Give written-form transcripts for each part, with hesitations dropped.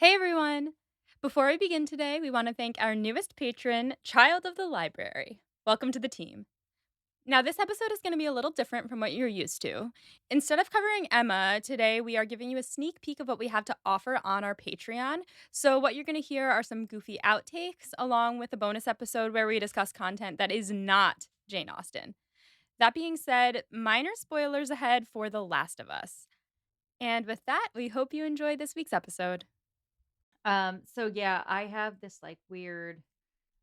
Hey everyone! Before we begin today, we want to thank our newest patron, Child of the Library. Welcome to the team. Now, this episode is going to be a little different from what you're used to. Instead of covering Emma, today we are giving you a sneak peek of what we have to offer on our Patreon. So, what you're going to hear are some goofy outtakes, along with a bonus episode where we discuss content that is not Jane Austen. That being said, minor spoilers ahead for The Last of Us. And with that, we hope you enjoyed this week's episode. So yeah, I have this like weird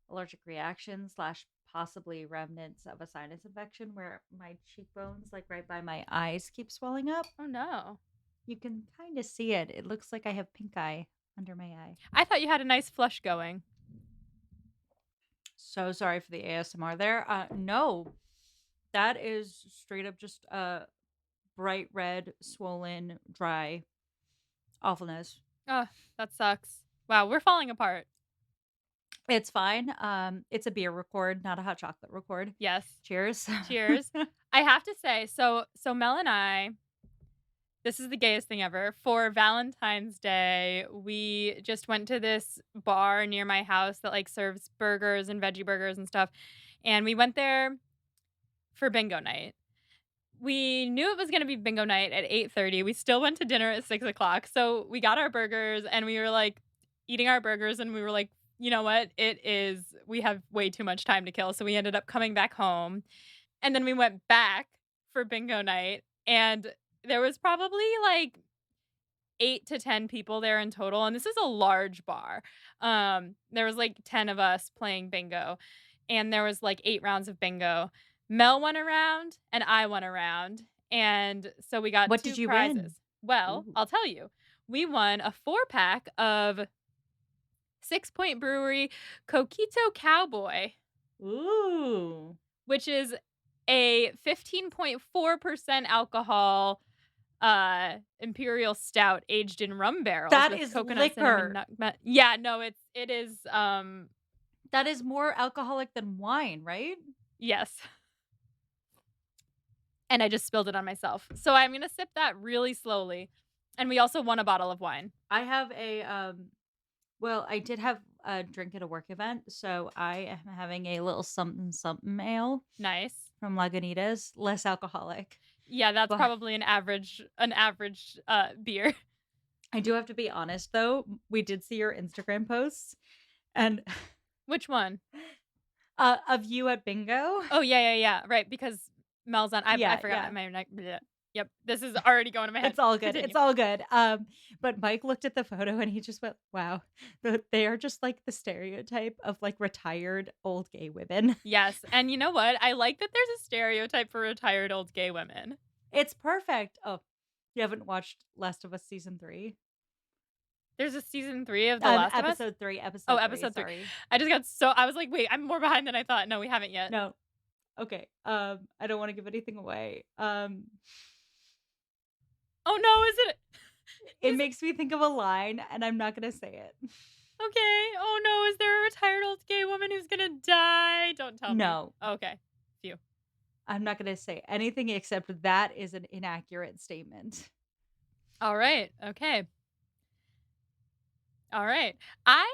allergic reaction slash possibly remnants of a sinus infection where my cheekbones, like right by my eyes, keep swelling up. Oh no. You can kind of see it. It looks like I have pink eye under my eye. I thought you had a nice flush going. So sorry for the ASMR there. No, that is straight up just bright red, swollen, dry awfulness. Ugh, that sucks. Wow, we're falling apart. It's fine. It's a beer record, not a hot chocolate record. Yes. Cheers. Cheers. I have to say, so Mel and I, this is the gayest thing ever. For Valentine's Day, we just went to this bar near my house that like serves burgers and veggie burgers and stuff. And we went there for bingo night. We knew it was gonna be bingo night at 8:30. We still went to dinner at 6 o'clock. So we got our burgers and we were like eating our burgers and we were like, you know what? We have way too much time to kill. So we ended up coming back home. And then we went back for bingo night. And there was probably like 8 to 10 people there in total. And this is a large bar. There was like 10 of us playing bingo. And there was like 8 rounds of bingo. Mel won a round and I won a round. And so we got What did two you win? prizes. Well, Ooh. I'll tell you. We won a 4 pack of 6 Point Brewery Coquito Cowboy, Ooh. which is a 15.4% alcohol imperial stout aged in rum barrels That with is coconut, cinnamon, liquor. nutmeg. Yeah, no, it is That is more alcoholic than wine, right? yes. And I just spilled it on myself. So I'm going to sip that really slowly. And we also won a bottle of wine. I have well, I did have a drink at a work event, so I am having a little something something ale Nice. from Lagunitas, less alcoholic. Yeah, that's But probably an average beer. I do have to be honest though, we did see your Instagram posts and Which one? of you at bingo. Oh, yeah. Right, because Mel's on I Yeah, forgot yeah. my neck. Yep, this is already going to my head. It's all good. Continue. It's all good. But Mike looked at the photo and he just went, "Wow, they are just like the stereotype of like retired old gay women." Yes, and you know what? I like that there's a stereotype for retired old gay women. It's perfect. Oh, you haven't watched Last of Us season 3? There's a season 3 of The Last of Us? Episode 3, Oh, episode 3, episode 3. sorry. I was like, "Wait, I'm more behind than I thought." No, we haven't yet. No. Okay. I don't want to give anything away. Oh, no, is it It is makes me think of a line and I'm not going to say it. okay. Oh, no, is there a retired old gay woman who's gonna die? Don't tell me. No. Okay. Phew. I'm not going to say anything except that is an inaccurate statement. Alright, okay. Alright. I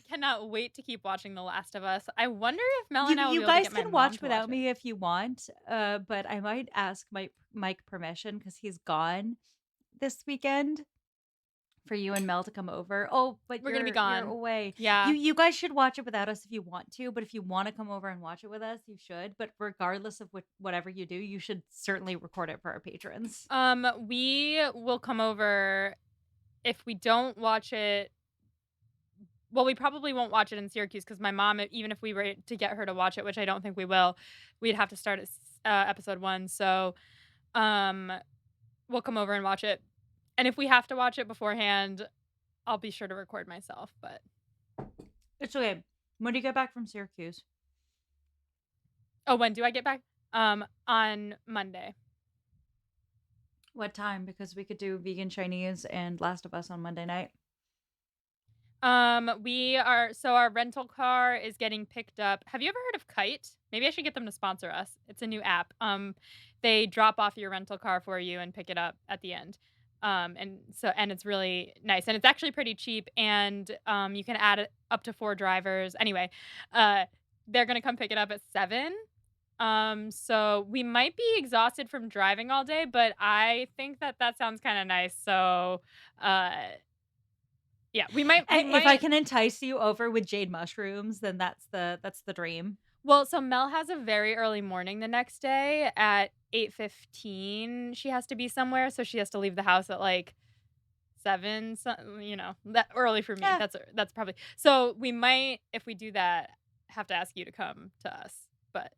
cannot wait to keep watching The Last of Us. I wonder if Mel and You I will be you able to guys get my can mom watch to watch without it. me if you want, but I might ask Mike permission because he's gone this weekend for you and Mel to come over. Oh, but We're gonna be you're gone. away. Yeah. You guys should watch it without us if you want to, but if you wanna come over and watch it with us, you should, but regardless of whatever you do, you should certainly record it for our patrons. We will come over if we don't watch it. Well, we probably won't watch it in Syracuse because my mom, even if we were to get her to watch it, which I don't think we will, we'd have to start at episode 1. So, um, we'll come over and watch it. And if we have to watch it beforehand, I'll be sure to record myself. But It's okay. When do you get back from Syracuse? oh, when do I get back? On Monday. What time? Because we could do vegan Chinese and Last of Us on Monday night. Our rental car is getting picked up. Have you ever heard of Kite? Maybe I should get them to sponsor us. It's a new app. They drop off your rental car for you and pick it up at the end. And it's really nice, and it's actually pretty cheap, and, you can add it up to 4 drivers. Anyway, uh, they're gonna come pick it up at 7. So we might be exhausted from driving all day, but I think that that sounds kinda nice, so, uh, yeah, we If I might can entice you over with jade mushrooms, then that's the dream. well, so Mel has a very early morning the next day at 8:15, she has to be somewhere, so she has to leave the house at, like, 7, that early for me. Yeah, That's probably so we might, if we do that, have to ask you to come to us, but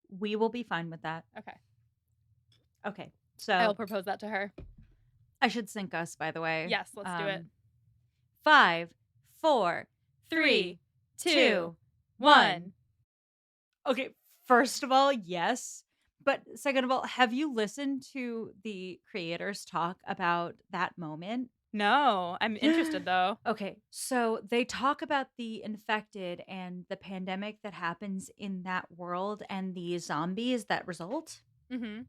we will be fine with that. okay. Okay. I will So, propose that to her. I should sync us, by the way. Yes, let's do it. 5, 4, 3, 3, 2, 2, 1. 1. Okay, first of all, yes. But second of all, have you listened to the creators talk about that moment? No, I'm interested though. Okay, so they talk about the infected and the pandemic that happens in that world and the zombies that result. Mhm.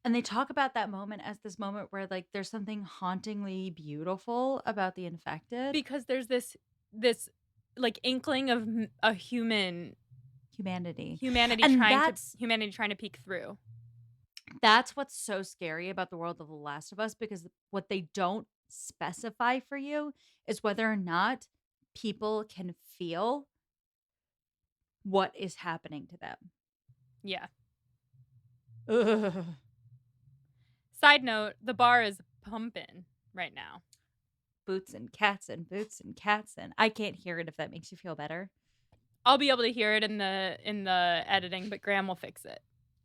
And they talk about that moment as this moment where like there's something hauntingly beautiful about the infected Because there's this, like, inkling of a humanity. humanity And trying to humanity trying to peek through. that's what's so scary about the world of The Last of Us because what they don't specify for you is whether or not people can feel what is happening to them. Yeah. Ugh. Side note, the bar is pumping right now. Boots and cats and boots and cats and I can't hear it if that makes you feel better. I'll be able to hear it in the editing, but Graham will fix it.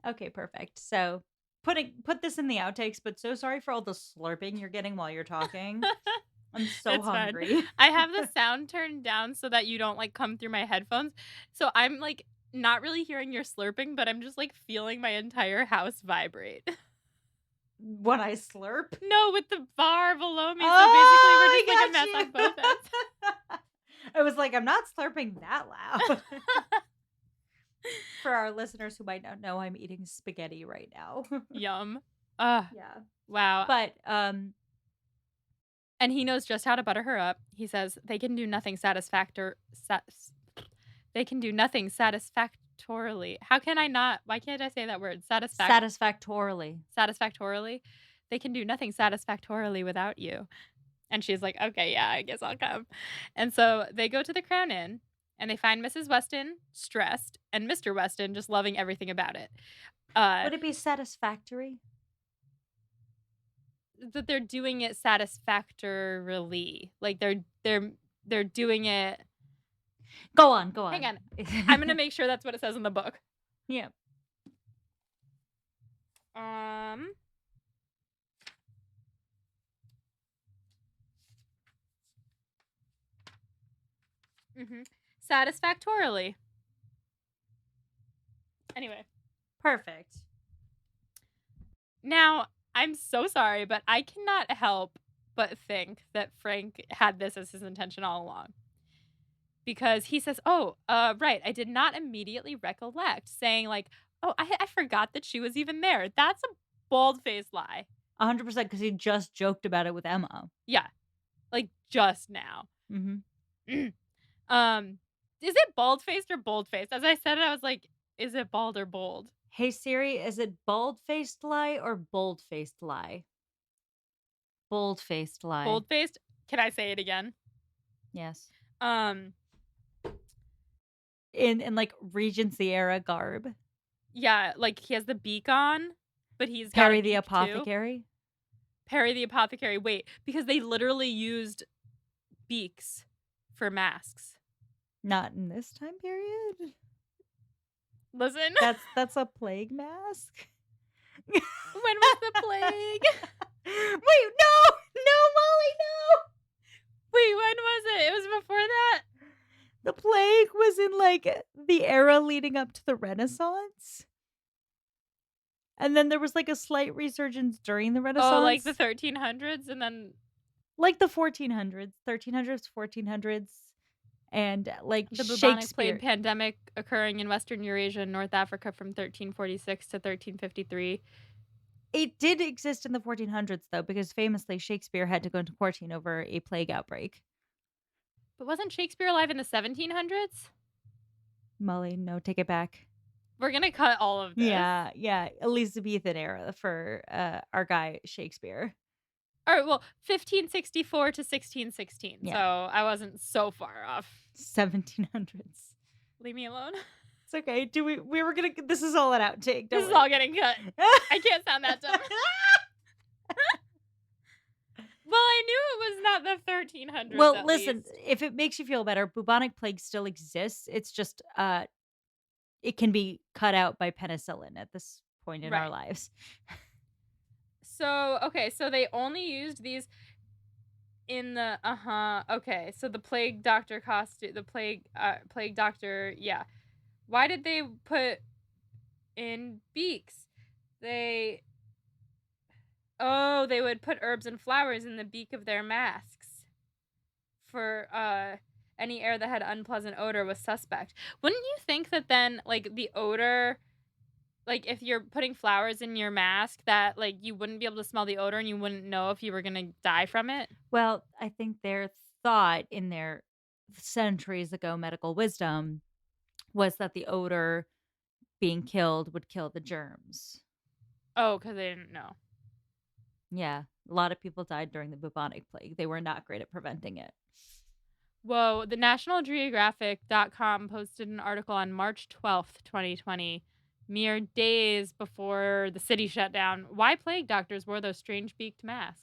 Okay, perfect. So put this in the outtakes, but so sorry for all the slurping you're getting while you're talking. I'm so It's fine. hungry. I have the sound turned down so that you don't, like, come through my headphones. So I'm, like, not really hearing your slurping, but I'm just, like, feeling my entire house vibrate. When I slurp. No, with the bar below me, so basically we're Oh, just, like, a I mess on got both ends. you. I was like, I'm not slurping that loud. For our listeners who might not know, I'm eating spaghetti right now. Yum. Ugh, Yeah. wow. But And he knows just how to butter her up. He says, "They can do nothing they can do nothing satisfactorily." How can I not why can't I say that word? satisfactorily. Satisfactorily? "They can do nothing satisfactorily without you." And she's like, "Okay, yeah, I guess I'll come." And so they go to the Crown Inn, and they find Mrs. Weston stressed and Mr. Weston just loving everything about it. Uh, Would it be satisfactory? that they're doing it satisfactorily. Like, they're doing it Go on, go hang on. on. I'm gonna make sure that's what it says in the book. Yeah. Um Mhm. Satisfactorily. Anyway, Perfect. now I'm so sorry, but I cannot help but think that Frank had this as his intention all along. Because he says, "Oh, right, I did not immediately recollect," saying like, "Oh, I forgot that she was even there." That's a bald-faced lie. 100% because he just joked about it with Emma. Yeah, like just now. Mhm. Um, is it bald-faced or bold-faced? As I said it, I was like, "Is it bald or bold?" Hey Siri, is it bald-faced lie or bold-faced lie? Bold-faced lie. Bold-faced? Can I say it again? Yes. Um, In like Regency era garb. yeah, like he has the beak on, but he's got a Perry the beak too. apothecary? Perry the apothecary. Wait, because they literally used beaks for masks. Not in this time period. Listen, That's a plague mask? when was the plague? Wait, no! No, Molly, no! Wait, when was it? It was before that? The plague was in like the era leading up to the Renaissance. And then there was like a slight resurgence during the Oh, like the Renaissance. 1300s and then Like the 1400s, 1300s, 1400s, and like the bubonic plague Shakespeare. pandemic occurring in Western Eurasia and North Africa from 1346 to 1353. It did exist in the 1400s, though, because famously Shakespeare had to go into quarantine over a plague outbreak. But wasn't Shakespeare alive in the 1700s? Molly, no, take it back. We're gonna cut all of this. Yeah, yeah, Elizabethan era for, our guy Shakespeare. Alright, well, 1564 to 1616, so Yeah, I wasn't so far off. 1700s. Leave me alone. It's okay. Do we were gonna this is all an outtake, This don't is all worry. getting cut. I can't sound that dumb. Well, I knew it was not the 1300s Well, at listen, least. if it makes you feel better, bubonic plague still exists. It's just, it can be cut out by penicillin at this point in our Right. lives. So, okay, so they only used these in the okay, so the plague doctor costume, the plague doctor, yeah. Why did they put in beaks? They they would put herbs and flowers in the beak of their masks for, any air that had unpleasant odor was suspect. Wouldn't you think that then, like, the odor like, if you're putting flowers in your mask that, like, you wouldn't be able to smell the odor and you wouldn't know if you were gonna die from it? Well, I think their thought in their centuries ago medical wisdom was that the odor being killed would kill the germs. Oh, because they didn't know. Yeah, a lot of people died during the bubonic plague. They were not great at preventing it. Whoa, the nationalgeographic.com posted an article on March 12th, 2020, mere days before the city shut down. Why plague doctors wore those strange beaked masks?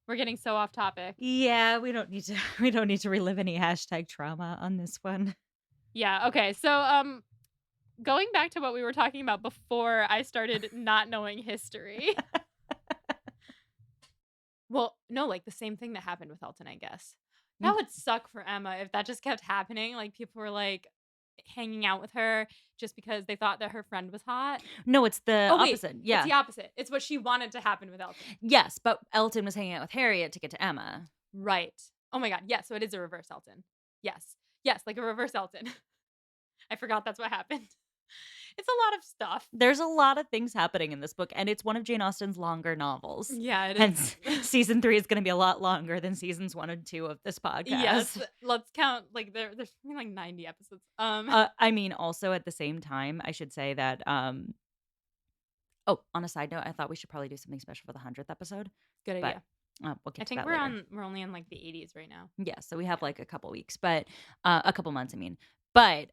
We're getting so off topic. Yeah, we don't need to we don't need to relive any hashtag trauma on this one. Yeah, okay. So, going back to what we were talking about before I started not knowing history. Well, no, like the same thing that happened with Elton, I guess. That would suck for Emma if that just kept happening. Like people were like hanging out with her just because they thought that her friend was hot. No, it's the Oh, wait, opposite. it's Yeah. the opposite. It's what she wanted to happen with Elton. Yes, but Elton was hanging out with Harriet to get to Emma. Right. Oh my God. Yeah. So it is a reverse Elton. Yes. Yes. Like a reverse Elton. I forgot that's what happened. It's a lot of stuff. There's a lot of things happening in this book, and it's one of Jane Austen's longer novels. Yeah, it Hence, is. season 3 is gonna be a lot longer than seasons 1 and 2 of this Yes. podcast. Let's count. Like there's something like 90 episodes. I mean, also at the same time, I should say that, oh, on a side note, I thought we should probably do something special for the 100th episode, Good but, idea. we'll I get to think that later. we're only in like the 80s right now. Yeah, so we have, Yeah. like, a couple weeks, but a couple months, I mean. But,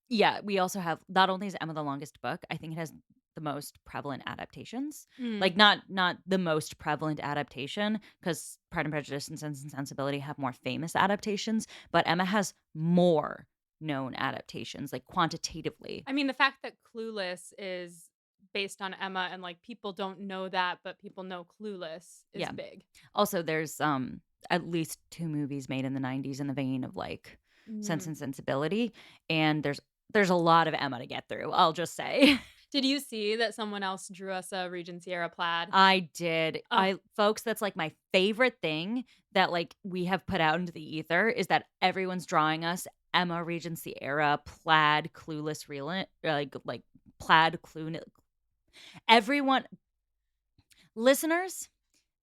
yeah, we also have not only is Emma the longest book, I think it has the most prevalent adaptations. Mm. Like, not the most prevalent adaptation, because Pride and Prejudice and Sense and Sensibility have more famous adaptations, but Emma has more known adaptations, like, quantitatively. I mean, the fact that Clueless is based on Emma and like people don't know that, but people know Clueless is Yeah. big. Also, there's, at least 2 movies made in the '90s in the vein of, like, Sense Mm. and Sensibility, and there's a lot of Emma to get through, I'll just say. Did you see that someone else drew us a Regency era plaid? I did. Oh, Folks, that's, like, my favorite thing that, like, we have put out into the ether is that everyone's drawing us Emma Regency era plaid clueless real like, plaid clue everyone listeners,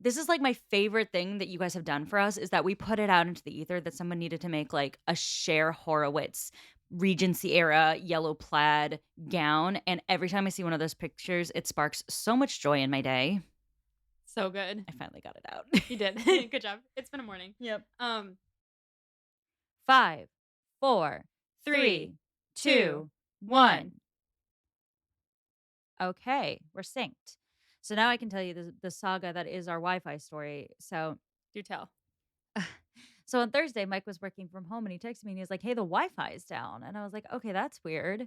this is, like, my favorite thing that you guys have done for us is that we put it out into the ether that someone needed to make, like, a Cher Horowitz Regency era yellow plaid gown, and every time I see one of those pictures, it sparks so much joy in my day. so good. I finally got it out. You did. Good job. It's been a morning. Yep. Um, 5, 4, 3, 3, 2, 2, 1. 1. Okay, we're synced. So now I can tell you the saga that is our Wi-Fi story. Do tell. So on Thursday, Mike was working from home and he texted me and he was like, "Hey, the Wi-Fi is down." And I was like, "Okay, that's weird."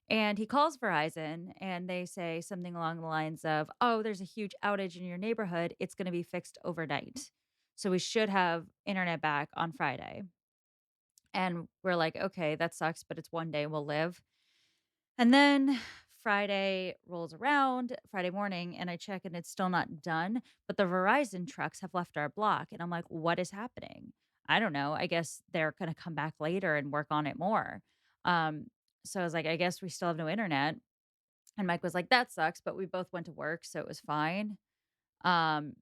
And he calls Verizon and they say something along the lines of, "Oh, there's a huge outage in your neighborhood. It's going to be fixed overnight. So we should have internet back on Friday." And we're like, "Okay, that sucks, but it's one day we'll live." And then Friday rolls around, Friday morning, and I check and it's still not done. But the Verizon trucks have left our block. And I'm like, what is happening? I don't know. I guess they're going to come back later and work on it more. Um, so I was like, I guess we still have no internet. And Mike was like, "That sucks," but we both went to work, so it was fine. Um,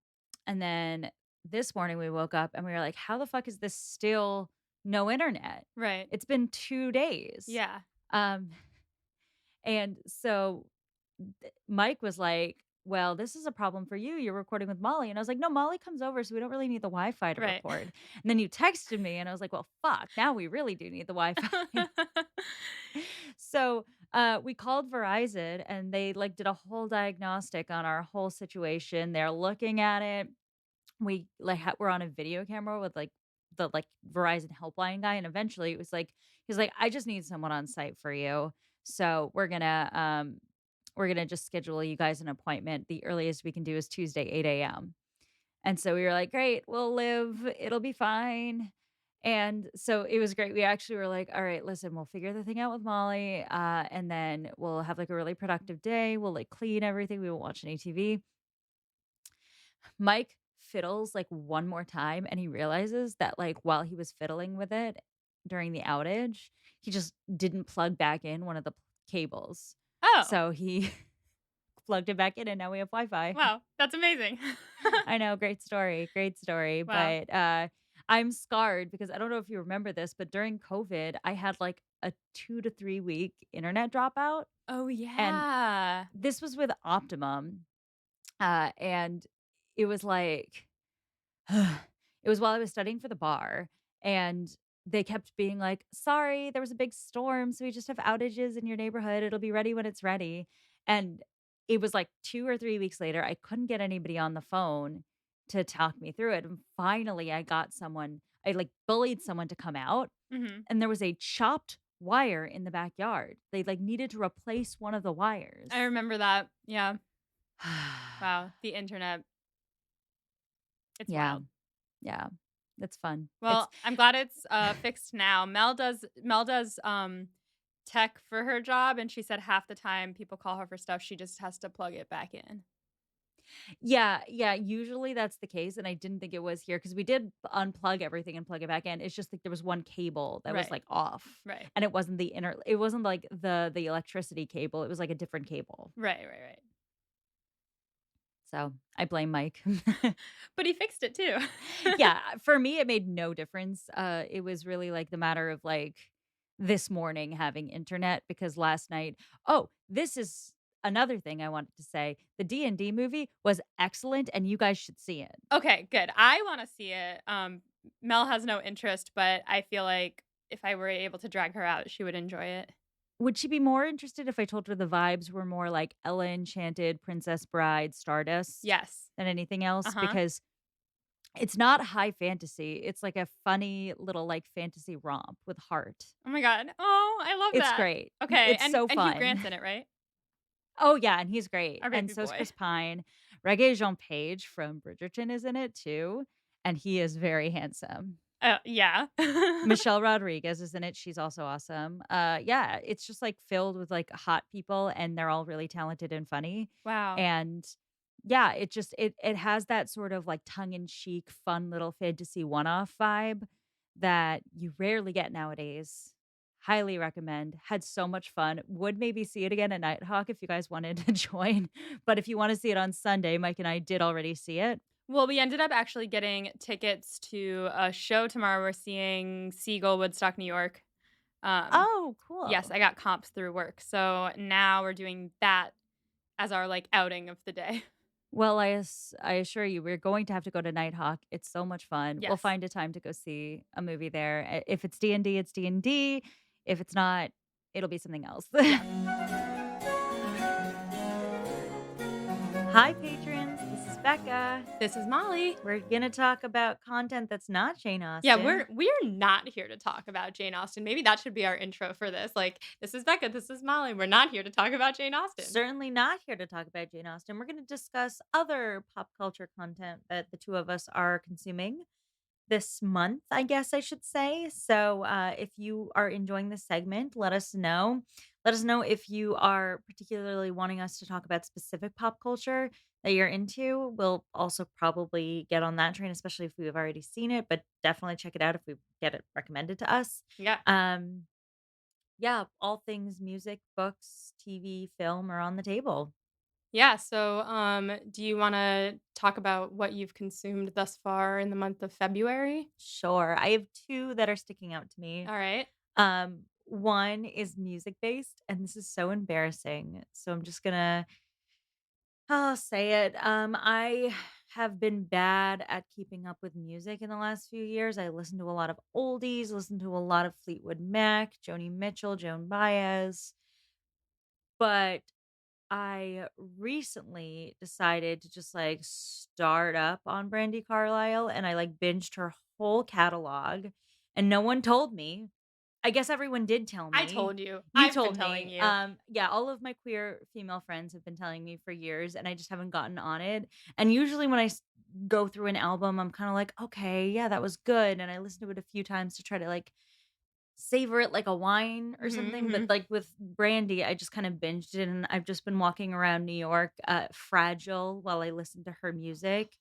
and then this morning we woke up and we were like, "How the fuck is this still no internet? Right. It's been 2 days." Yeah. Um, and so Mike was like, "Well, this is a problem for you. You're recording with Molly." And I was like, "No, Molly comes over, so we don't really need the Wi-Fi to Right. record." And then you texted me and I was like, "Well, fuck, now we really do need the Wi-Fi." So, we called Verizon and they like did a whole diagnostic on our whole situation. They're looking at it. We like we're on a video camera with like the like Verizon helpline guy, and eventually it was like he's like, "I just need someone on site for you. So we're gonna just schedule you guys an appointment. The earliest we can do is Tuesday, 8 a.m." And so we were like, "Great, we'll live. It'll be fine." And so it was great. We actually were like, "All right, listen, we'll figure the thing out with Molly, and then we'll have like a really productive day. We'll like clean everything. We won't watch any TV." Mike fiddles like one more time and he realizes that like while he was fiddling with it during the outage, he just didn't plug back in one of the cables. Oh, So he plugged it back in and now we have Wi-Fi. wow. That's amazing. I know, great story, Wow. but, I'm scarred because I don't know if you remember this, but during COVID, I had, like, a 2 to 3 week internet dropout, Oh, and yeah. this was with Optimum, and it was like it was while I was studying for the bar, and they kept being like, "Sorry, there was a big storm, so we just have outages in your neighborhood. It'll be ready when it's ready." And it was like 2 or 3 weeks later, I couldn't get anybody on the phone to talk me through it, and finally I got someone I, like, bullied someone to come out, Mhm. and there was a chopped wire in the backyard. They, like, needed to replace one of the I wires. remember that. Yeah. Wow. The internet, it's Yeah, wild. yeah. That's fun. It's Well, I'm glad it's, fixed now. Mel does, tech for her job, and she said half the time people call her for stuff, she just has to plug it back in. Yeah, yeah, usually that's the case, and I didn't think it was here because we did unplug everything and plug it back in. It's just like there was one cable that was, Right. like, off, Right. and it wasn't like the electricity cable, it was like a different cable. Right, right, right. So, I blame Mike. But he fixed it too. Yeah, for me, it made no difference. It was really, like, the matter of, like, this morning having internet because last night this is another thing I wanted to say. The D&D movie was excellent, and you guys should see it. Okay, good. I wanna see it. Mel has no interest, but I feel like if I were able to drag her out, she would enjoy it. Would she be more interested if I told her the vibes were more like Ella Enchanted, Princess Bride, Stardust Yes. than anything else? Uh-huh. Because it's not high fantasy. It's like a funny little like fantasy romp with heart. Oh my god. Oh, I love It's that. great. Okay, It's and so Hugh fun. Grant's in it, right? Oh yeah, and he's great. Our And baby so is boy. Chris Pine. Reggae Jean Page from Bridgerton is in it too, and he is very handsome. Yeah. Michelle Rodriguez is in it, she's also awesome. Yeah, it's just, like, filled with, like, hot people, and they're all really talented and funny, Wow. and yeah, it has that sort of, like, tongue-in-cheek, fun little fantasy one-off vibe that you rarely get nowadays. Highly recommend, had so much fun, would maybe see it again at Nighthawk if you guys wanted to join, but if you wanna see it on Sunday, Mike and I did already see it. Well, we ended up actually getting tickets to a show tomorrow. We're seeing Seagull, Woodstock, New York. Um, Oh, yes, cool. I got comps through work. So now we're doing that as our, like, outing of the day. Well, I assure you, we're going to have to go to Nighthawk. It's so much fun. We'll Yes. find a time to go see a movie there. If it's D&D, it's D&D. If it's not, it'll be something else. Yes. Hi, patrons. This is Becca. This is Molly. We're going to talk about content that's not Jane Yeah, Austen. we're not here to talk about Jane Austen. Maybe that should be our intro for this. Like, this is Becca, this is Molly. We're not here to talk about Jane Austen. Certainly not here to talk about Jane Austen. We're going to discuss other pop culture content that the two of us are consuming this month, I guess I should say. So, if you are enjoying this segment, let us know. Let us know if you are particularly wanting us to talk about specific pop culture that you're into. We'll also probably get on that train, especially if we've already seen it, but definitely check it out if we get it recommended to us. Yeah. Um, Yeah, all things music, books, TV, film are on the table. Yeah, so, do you wanna talk about what you've consumed thus far in the month of February? Sure. I have 2 that are sticking out to me. Alright. One is music based, and this is so embarrassing. So I'm just gonna I'll say it. I have been bad at keeping up with music in the last few years. I listen to a lot of oldies, listen to a lot of Fleetwood Mac, Joni Mitchell, Joan Baez, but I recently decided to just like start up on Brandy Carlisle and I like binged her whole catalog and no one told me. I guess everyone did tell I me. told you. You I've been told telling me. you. Yeah, all of my queer female friends have been telling me for years and I just haven't gotten on it. And usually when go through an album, I'm kind of like, okay, yeah, that was good. And I listen to it a few times to try to like savor it like a wine or Mhm, something, but, mhm. like, with Brandy, I just kinda binged it, and I've just been walking around New York, fragile while I listen to her music.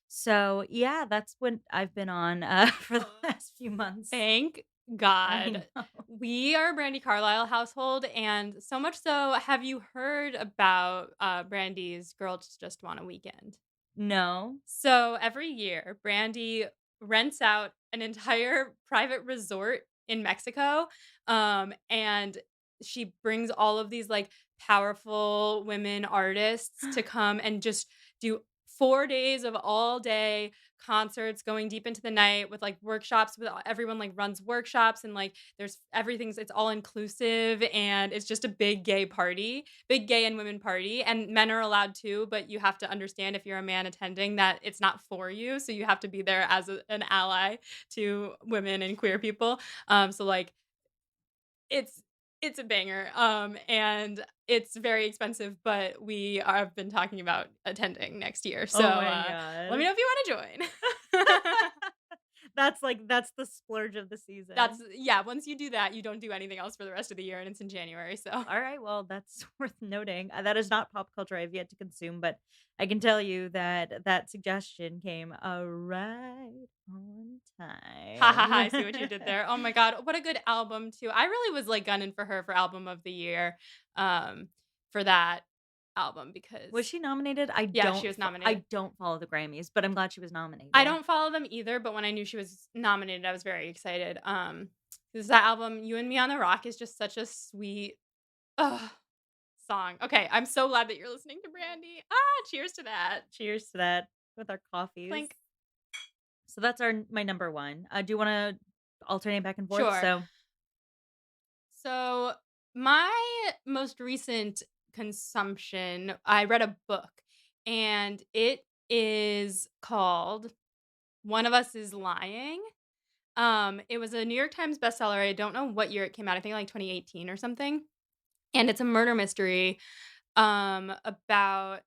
So, yeah, that's what I've been on, for the last few months. Thank I God. know. We are a Brandy Carlisle household, and so much so, have you heard about, Brandy's Girls Just Want a Weekend? No. So every year, Brandy rents out an entire private resort in Mexico, and she brings all of these like powerful women artists to come and just do 4 days of all day concerts going deep into the night with like workshops with everyone like runs workshops and like there's everything's it's all inclusive and it's just a big gay party, big gay and women party, and men are allowed too, but you have to understand if you're a man attending that it's not for you, so you have to be there as an ally to women and queer people. So like it's it's a banger, and it's very expensive, but we have been talking about attending next year. So Oh my let me god. know if you want to join. That's the splurge of the That's season. yeah. Once you do that, you don't do anything else for the rest of the year, and it's in January. So Alright, well, that's worth noting. That is not pop culture I've yet to consume, but I can tell you that that suggestion came, right on ha ha ha, time. I see what you did there. Oh my god, what a good album too. I really was, like, gunning for her for album of the year, um, for that album Was because she nominated? yeah, she was I nominated. don't follow the Grammys, but I'm glad she was I nominated. don't follow them either, but when I knew she was nominated, I was very excited, 'cause that album, "You and Me on the Rock" is just such a sweet, ugh, song. Okay, I'm so glad that you're listening to Brandy. Ah, cheers to that. Cheers to that with our coffees. Clink. So that's my number 1. Do you wanna alternate back and forth? Sure. So So, my most recent consumption, I read a book and it is called One of Us is Lying. It was a New York Times bestseller. I don't know what year it came out. I think like 2018 or something. And it's a murder mystery about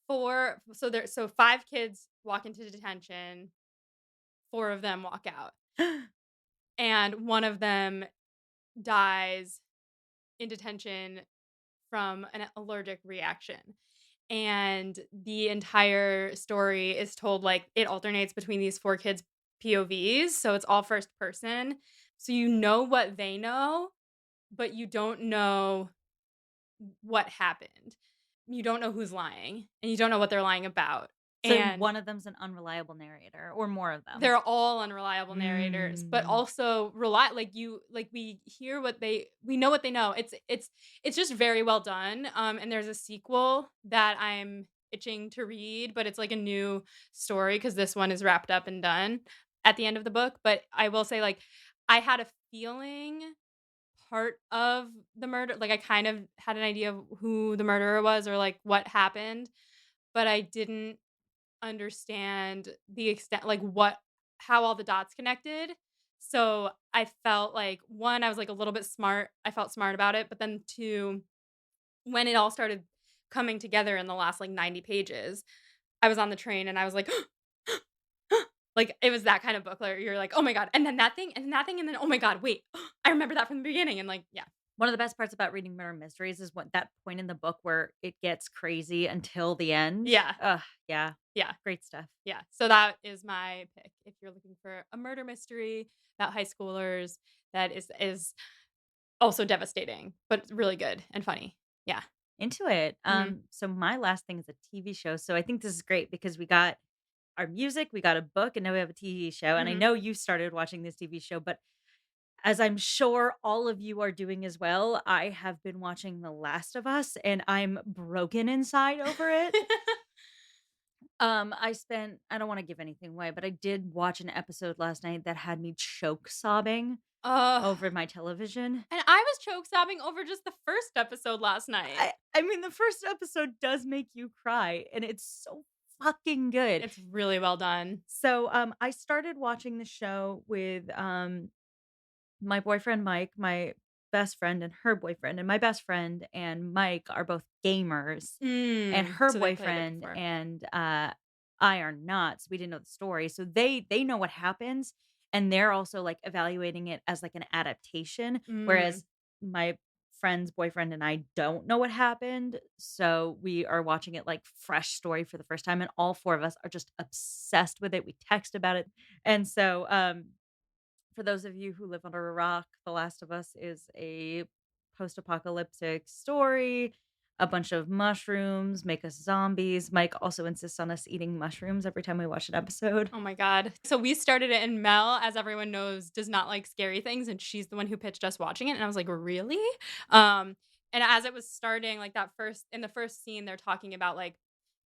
five kids walk into detention, four of them walk out, and one of them dies in detention from an allergic reaction. And the entire story is told like it alternates between these four kids' POVs. So it's all first person. So you know what they know, but you don't know what happened. You don't know who's lying and you don't know what they're lying about. so And one of them's an unreliable narrator or more of them? they're all unreliable narrators, but Mm. also we hear what we know what they know. It's just very well done. And there's a sequel that I'm itching to read, but it's like a new story because this one is wrapped up and done at the end of the book. But I will say, like, I had a feeling part of the murder, like I kind of had an idea of who the murderer was or like what happened, but I didn't understand the extent like what how all the dots connected. So, I felt like 1, I was like a little bit smart. I felt smart about it, but then 2, when it all started coming together in the last like 90 pages, I was on the train and I was like like it was that kind of book where you're like, "Oh my god." And then that thing and then that thing and then, "Oh my god, wait. I remember that from the beginning." And like, yeah. One of the best parts about reading murder mysteries is what that point in the book where it gets crazy until the end. Yeah. Ugh, yeah, Yeah. great stuff. Yeah. So that is my pick if you're looking for a murder mystery about high schoolers that is also devastating, but it's really good and funny. Yeah. Into it. Mhm. So my last thing is a TV show. So I think this is great because we got our music, we got a book, and now we have a TV show. And I Mhm. know you started watching this TV show, but as I'm sure all of you are doing as well, I have been watching The Last of Us and I'm broken inside over it. I don't want to give anything away, but I did watch an episode last night that had me choke sobbing Ugh. over my television. And I was choke sobbing over just the first episode last night. I mean, the first episode does make you cry, and it's so fucking good. It's really well done. So, I started watching the show with, my boyfriend Mike, my best friend and her boyfriend, and my best friend and Mike are both gamers, and her So they played it boyfriend before. and, I are not, so we didn't know the story. So they know what happens, and they're also, like, evaluating it as, like, an adaptation, Mm. whereas my friend's boyfriend and I don't know what happened, so we are watching it like fresh story for the first time, and all 4 of us are just obsessed with it. We text about it, and so, for those of you who live under a rock, The Last of Us is a post-apocalyptic story. A bunch of mushrooms make us zombies. Mike also insists on us eating mushrooms every time we watch an episode. Oh my god. So we started it, and Mel, as everyone knows, does not like scary things, and she's the one who pitched us watching it, and I was like, "Really?" Um, and as it was starting, like, that first in the first scene, they're talking about, like,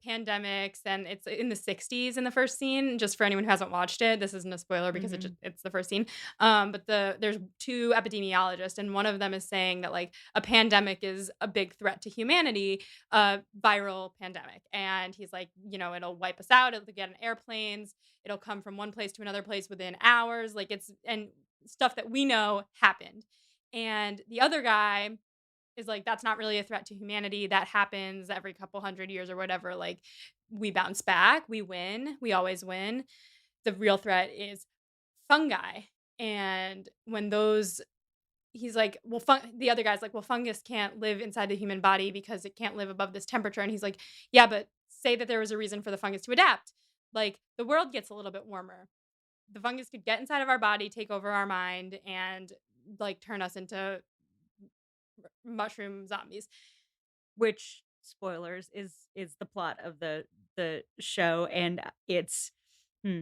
pandemics, and it's in the '60s in the first scene, just for anyone who hasn't watched it. This isn't a spoiler because Mhm. it's the first scene. But there's 2 epidemiologists, and one of them is saying that, like, a pandemic is a big threat to humanity, a viral pandemic. And he's like, "It'll wipe us out, it'll get on airplanes, it'll come from one place to another place within hours." Like, it's and stuff that we know happened. And the other guy is like, "That's not really a threat to humanity. That happens every couple hundred years or whatever. Like, we bounce back, we win, we always win. The real threat is fungi." And when those he's like, "Well, the other guy's like, "Well, fungus can't live inside the human body because it can't live above this temperature." And he's like, "Yeah, but say that there was a reason for the fungus to adapt. Like, the world gets a little bit warmer. The fungus could get inside of our body, take over our mind, and, like, turn us into mushroom zombies." Which, spoilers, is the plot of the show, and it's hmm.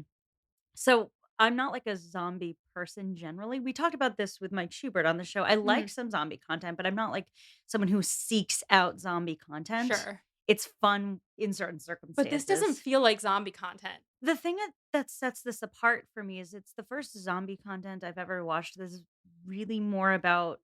So, I'm not like a zombie person generally. We talked about this with Mike Schubert on the show. I like Mhm. some zombie content, but I'm not like someone who seeks out zombie content. Sure. It's fun in certain But this doesn't circumstances. feel like zombie content. The thing that sets this apart for me is it's the first zombie content I've ever watched. This is really more about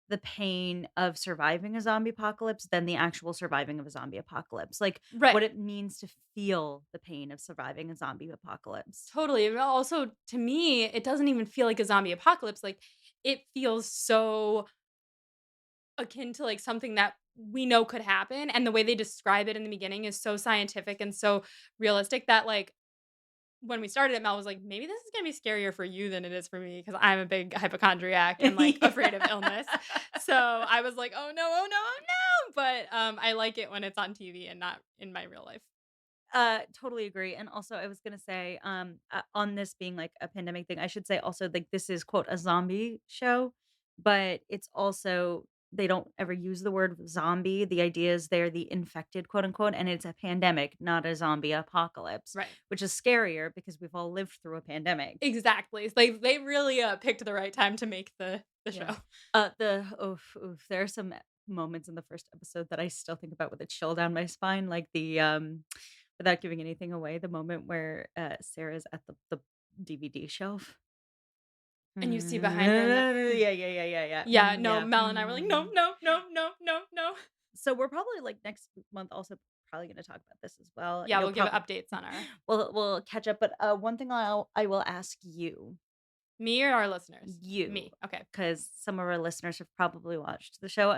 the pain of surviving a zombie apocalypse than the actual surviving of a zombie apocalypse. Like, Right. what it means to feel the pain of surviving a zombie apocalypse. Totally. And also, to me, it doesn't even feel like a zombie apocalypse. Like, it feels so akin to, like, something that we know could happen, and the way they describe it in the beginning is so scientific and so realistic that, like, when we started it, Mel was like, "Maybe this is gonna be scarier for you than it is for me because 'cause I'm a big hypochondriac and, like, Yeah. afraid of illness." So, I was like, "Oh, no, oh, no, oh, no," but, I like it when it's on TV and not in my real life. Totally agree. And also, I was gonna say, on this being like a pandemic thing, I should say also like this is quote a zombie show, but it's also they don't ever use the word zombie. The idea is they're the infected, quote unquote, and it's a pandemic, not a zombie apocalypse, Right. which is scarier because we've all lived through a pandemic. Exactly. It's like they really, picked the right time to make the Yeah. show. There are some moments in the first episode that I still think about with a chill down my spine, like the without giving anything away, the moment where Sarah's at the DVD shelf. And you see behind her in the Yeah. yeah, no, Yeah. Mel and I were like, "No, no, no, no, no, no." So we're probably like next month also probably going to talk about this as well. Yeah, You'll we'll give probably updates on our we'll catch up, but one thing I will ask you. me or our listeners? You, Me, okay. because some of our listeners have probably watched the show.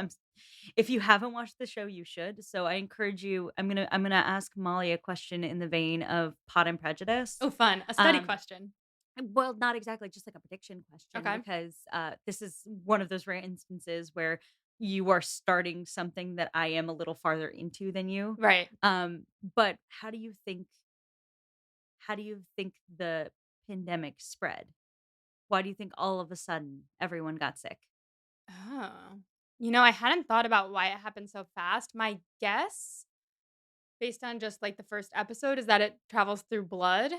If you haven't watched the show, you should. So I encourage you. I'm gonna ask Molly a question in the vein of Pot and Prejudice. Oh, fun. A study Um, question. well, not exactly, just like a prediction question, Okay. because this is one of those rare instances where you are starting something that I am a little farther into than you. Right. But how do you think the pandemic spread? Why do you think all of a sudden everyone got sick? Oh. I hadn't thought about why it happened so fast. My guess, based on just, like, the first episode, is that it travels through blood,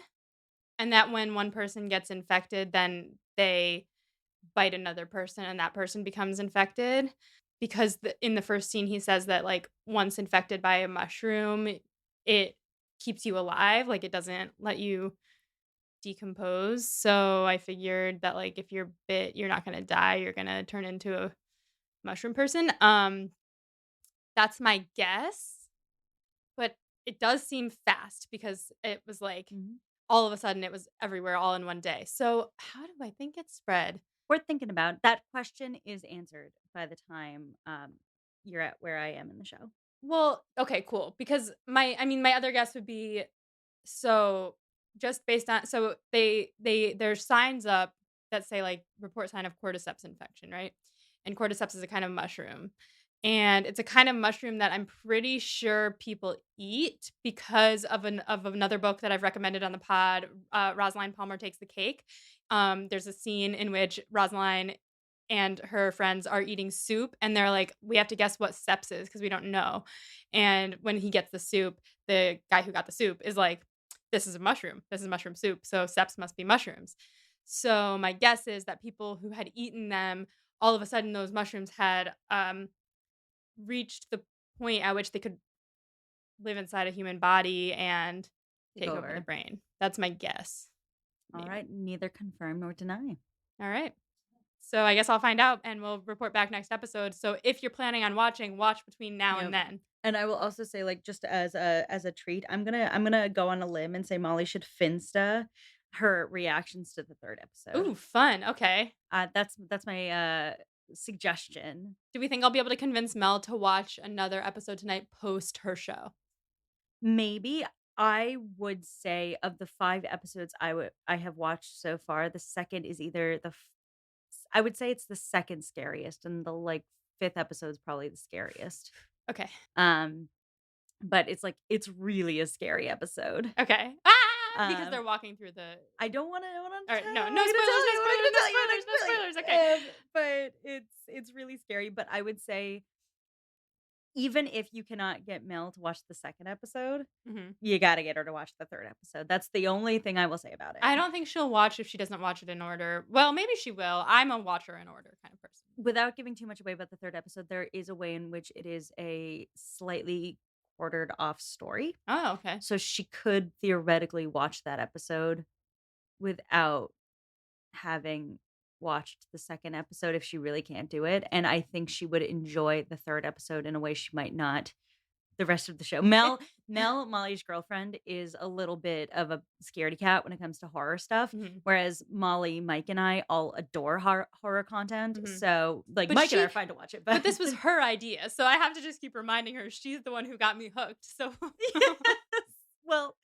and that when one person gets infected, then they bite another person and that person becomes infected. Because in the first scene, he says that, like, once infected by a mushroom, it keeps you alive, like, it doesn't let you decompose. So I figured that, like, if you're bit, you're not gonna die, you're gonna turn into a mushroom person. That's my guess, but it does seem fast because it was like Mhm. all of a sudden it was everywhere all in one day. So how do I think it spread? Worth thinking about. That question is answered by the time, you're at where I am in the show. Well, okay, cool. Because my other guess would be so just based on so there's signs up that say like report sign of cordyceps infection, right? And cordyceps is a kind of mushroom. And it's a kind of mushroom that I'm pretty sure people eat because of another book that I've recommended on the pod, Rosaline Palmer Takes the Cake. There's a scene in which Rosaline and her friends are eating soup and they're like, we have to guess what seps is because we don't know. And when he gets the soup, the guy who got the soup is like, this is a mushroom. This is mushroom soup. So seps must be mushrooms. So my guess is that people who had eaten them, all of a sudden those mushrooms had reached the point at which they could live inside a human body and Take take over the over. brain. That's my guess. All Maybe. right, neither confirm nor deny. All right. So I guess I'll find out and we'll report back next episode. So if you're planning on watching, watch between now and Yep. then. And I will also say, like, just as a treat, I'm gonna go on a limb and say Molly should Finsta her reactions to the 3rd episode. Ooh, fun. Okay. That's my, suggestion. Do we think I'll be able to convince Mel to watch another episode tonight post her show? Maybe I would say of the 5 episodes I have watched so far, the 2nd is either I would say it's the 2nd scariest, and the, like, 5th episode is probably the scariest. Okay. Um, but it's really a scary episode. Okay. Ah! Because Um, they're walking through the I don't wanna All right, tell no, I'm no not gonna spoilers, tell no you, I'm not spoilers, gonna no tell you, I'm spoilers, not no gonna spoilers. tell Okay. you. But it's really scary, but I would say even if you cannot get Mel to watch the 2nd episode, Mhm. you gotta get her to watch the 3rd episode. That's the only thing I will say about it. I don't think she'll watch if she doesn't watch it in order. Well, maybe she will. I'm a watcher in order kind of person. Without giving too much away about the 3rd episode, there is a way in which it is a slightly quartered off story. Oh, okay. So she could theoretically watch that episode without having watched the 2nd episode if she really can't do it, and I think she would enjoy the 3rd episode in a way she might not the rest of the show. Mel, Molly's girlfriend, is a little bit of a scaredy cat when it comes to horror stuff, Mhm. whereas Molly, Mike, and I all adore horror content, Mhm. so, like, But Mike and I she are fine to watch it, but but this was her idea, so I have to just keep reminding her she's the one who got me hooked. So Yes. Well,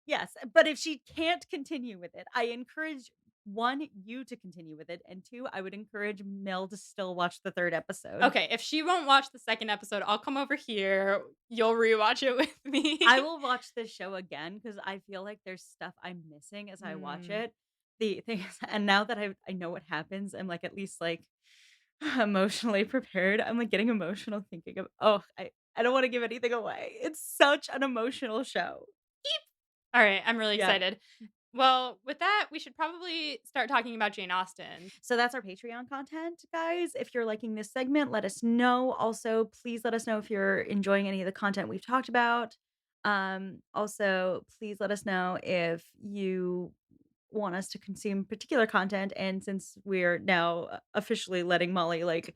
yes, but if she can't continue with it, I encourage 1, you to continue with it, and 2, I would encourage Mel to still watch the 3rd episode. okay, if she won't watch the 2nd episode, I'll come over here. You'll rewatch it with I me. will watch this show again because I feel like there's stuff I'm missing as I watch Mm. it. The thing is, and now that I know what happens, I'm like at least like emotionally prepared. I'm like getting emotional thinking of I don't want to give anything away. It's such an emotional show. All right, I'm really Yeah. excited. Well, with that, we should probably start talking about Jane Austen. So that's our Patreon content, guys. If you're liking this segment, let us know. Also, please let us know if you're enjoying any of the content we've talked about. Also, please let us know if you want us to consume particular content. And since we're now officially letting Molly like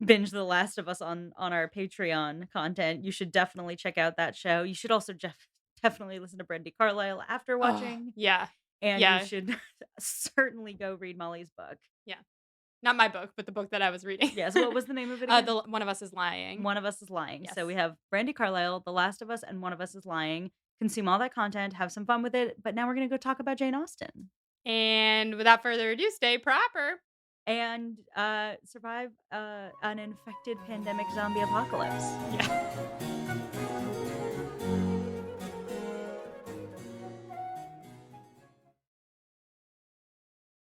binge The Last of Us on our Patreon content, you should definitely check out that show. You should also definitely listen to Brandy Carlisle after Oh, watching, yeah. and you Yeah. should certainly go read Molly's book. Yeah. Not my book, but the book that I was reading. Yes, what was the name of it again? The One of Us is Lying. One of Us is Lying. Yes. So we have Brandy Carlisle, The Last of Us, and One of Us is Lying. Consume all that content, have some fun with it. But now we're gonna go talk about Jane Austen And without further ado, stay proper. and survive an infected pandemic zombie apocalypse. Yeah.